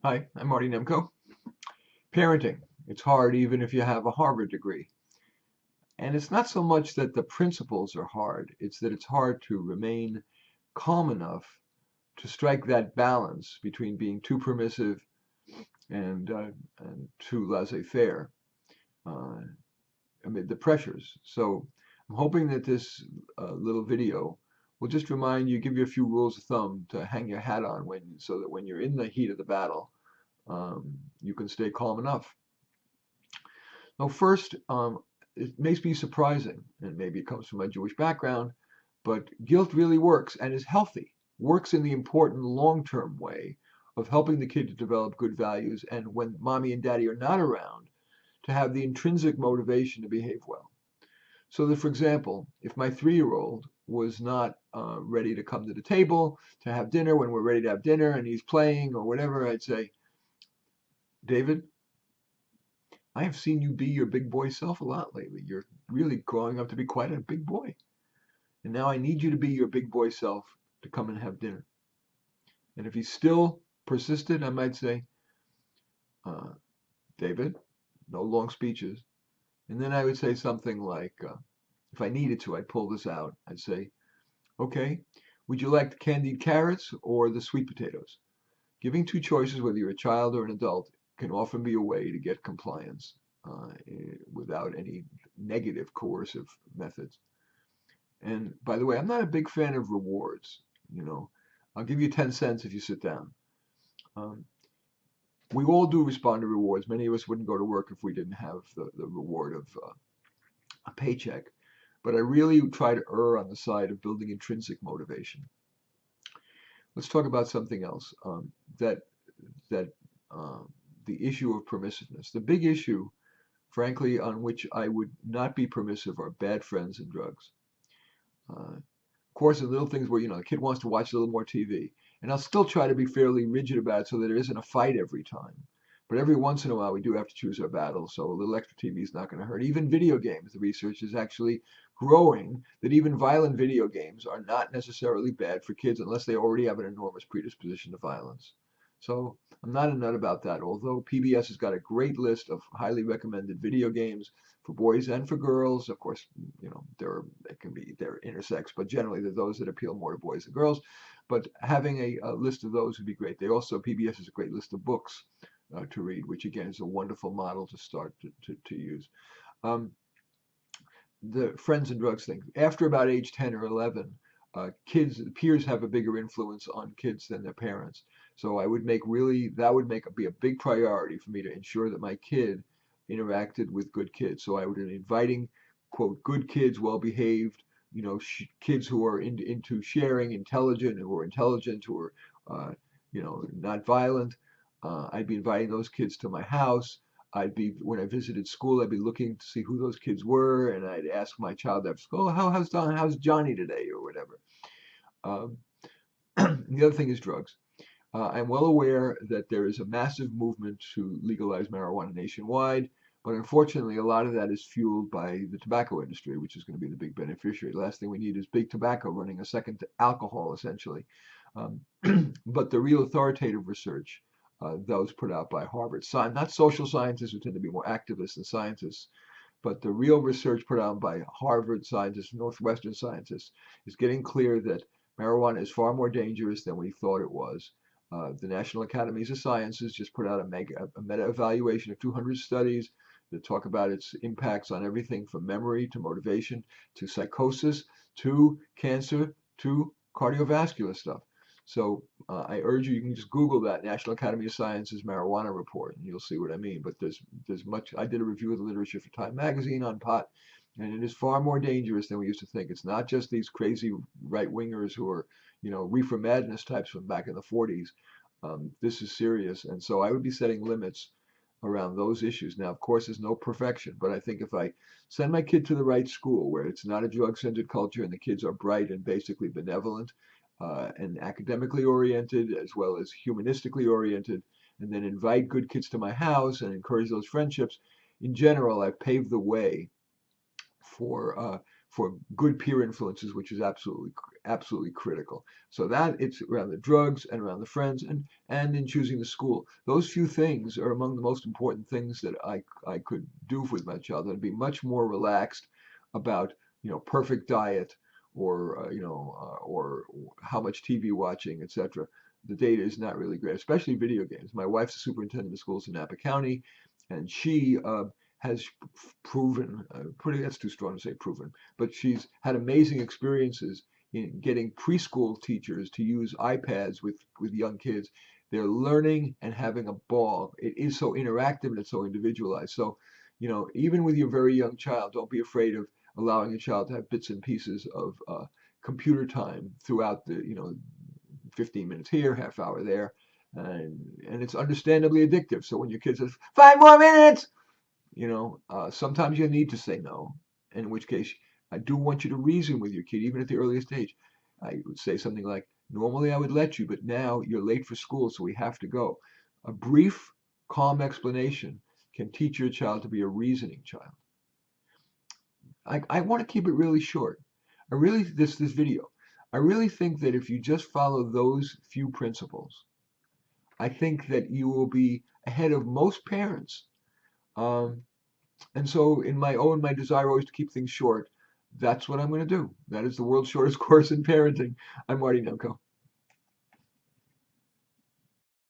Hi, I'm Marty Nemko. Parenting. It's hard even if you have a Harvard degree. And it's not so much that the principles are hard, it's that it's hard to remain calm enough to strike that balance between being too permissive and too laissez-faire uh, amid the pressures. So I'm hoping that this little video will just remind you, give you a few rules of thumb to hang your hat on so that when you're in the heat of the battle, you can stay calm enough. Now, first, it may be surprising, and maybe it comes from my Jewish background, but guilt really works and is healthy, works in the important long-term way of helping the kid to develop good values, and when mommy and daddy are not around, to have the intrinsic motivation to behave well. So that, for example, if my 3-year-old was not ready to come to the table to have dinner when we're ready to have dinner and he's playing or whatever, I'd say, David, I have seen you be your big boy self a lot lately. You're really growing up to be quite a big boy. And now I need you to be your big boy self to come and have dinner. And if he's still persistent, I might say, uh, David, no long speeches. And then I would say something like, if I needed to, I'd pull this out. I'd say, okay, would you like the candied carrots or the sweet potatoes? Giving two choices, whether you're a child or an adult, can often be a way to get compliance without any negative coercive methods. And by the way, I'm not a big fan of rewards. You know, I'll give you 10 cents if you sit down. Um, we all do respond to rewards. Many of us wouldn't go to work if we didn't have the reward of a paycheck. But I really try to err on the side of building intrinsic motivation. Let's talk about something else. That um, the issue of permissiveness. The big issue, frankly, on which I would not be permissive are bad friends and drugs. Of course, the little things where, the kid wants to watch a little more TV. And I'll still try to be fairly rigid about it so that there isn't a fight every time. But every once in a while, we do have to choose our battles. So a little extra TV is not going to hurt. Even video games, the research is actually growing that even violent video games are not necessarily bad for kids unless they already have an enormous predisposition to violence. So I'm not a nut about that. Although PBS has got a great list of highly recommended video games for boys and for girls. Of course, they're intersex, but generally they're those that appeal more to boys and girls. But having a list of those would be great. PBS has a great list of books to read, which again is a wonderful model to start to use. Um, the friends and drugs thing. After about age 10 or 11, peers have a bigger influence on kids than their parents. So that would be a big priority for me to ensure that my kid interacted with good kids. So I would be inviting, quote, good kids, well behaved, kids who are into sharing, who are intelligent, who are, not violent. I'd be inviting those kids to my house. When I visited school, I'd be looking to see who those kids were, and I'd ask my child after school, how's Johnny today, or whatever. Um, the other thing is drugs. I'm well aware that there is a massive movement to legalize marijuana nationwide, but unfortunately, a lot of that is fueled by the tobacco industry, which is going to be the big beneficiary. The last thing we need is big tobacco running a second to alcohol, essentially. Um, but the real authoritative research, those put out by Harvard, not social scientists who tend to be more activists than scientists, but the real research put out by Harvard scientists, Northwestern scientists, is getting clear that marijuana is far more dangerous than we thought it was. The National Academies of Sciences just put out a meta-evaluation of 200 studies that talk about its impacts on everything from memory to motivation to psychosis to cancer to cardiovascular stuff. So I urge you can just Google that National Academy of Sciences marijuana report, and you'll see what I mean. But there's much. I did a review of the literature for Time Magazine on pot, and it is far more dangerous than we used to think. It's not just these crazy right wingers who are, reefer madness types from back in the 40s. This is serious, and so I would be setting limits around those issues. Now, of course, there's no perfection, but I think if I send my kid to the right school where it's not a drug-centered culture and the kids are bright and basically benevolent and academically oriented as well as humanistically oriented, and then invite good kids to my house and encourage those friendships, in general, I've paved the way for for good peer influences, which is absolutely critical. So that it's around the drugs and around the friends and in choosing the school. Those few things are among the most important things that I could do with my child. I'd be much more relaxed about, perfect diet or or how much TV watching, etc. The data is not really great, especially video games. My wife's a superintendent of schools in Napa County, and she has proven, that's too strong to say proven, but she's had amazing experiences in getting preschool teachers to use iPads with young kids. They're learning and having a ball. It is so interactive and it's so individualized. So, even with your very young child, don't be afraid of allowing a child to have bits and pieces of computer time throughout the, 15 minutes here, half hour there. And it's understandably addictive. So when your kid says, 5 more minutes, sometimes you need to say no, in which case I do want you to reason with your kid, even at the earliest age. I would say something like, normally I would let you, but now you're late for school, so we have to go. A brief, calm explanation can teach your child to be a reasoning child. I want to keep it really short. This video, I really think that if you just follow those few principles, I think that you will be ahead of most parents. And so in my desire always to keep things short, that's what I'm going to do. That is the world's shortest course in parenting. I'm Marty Nemko.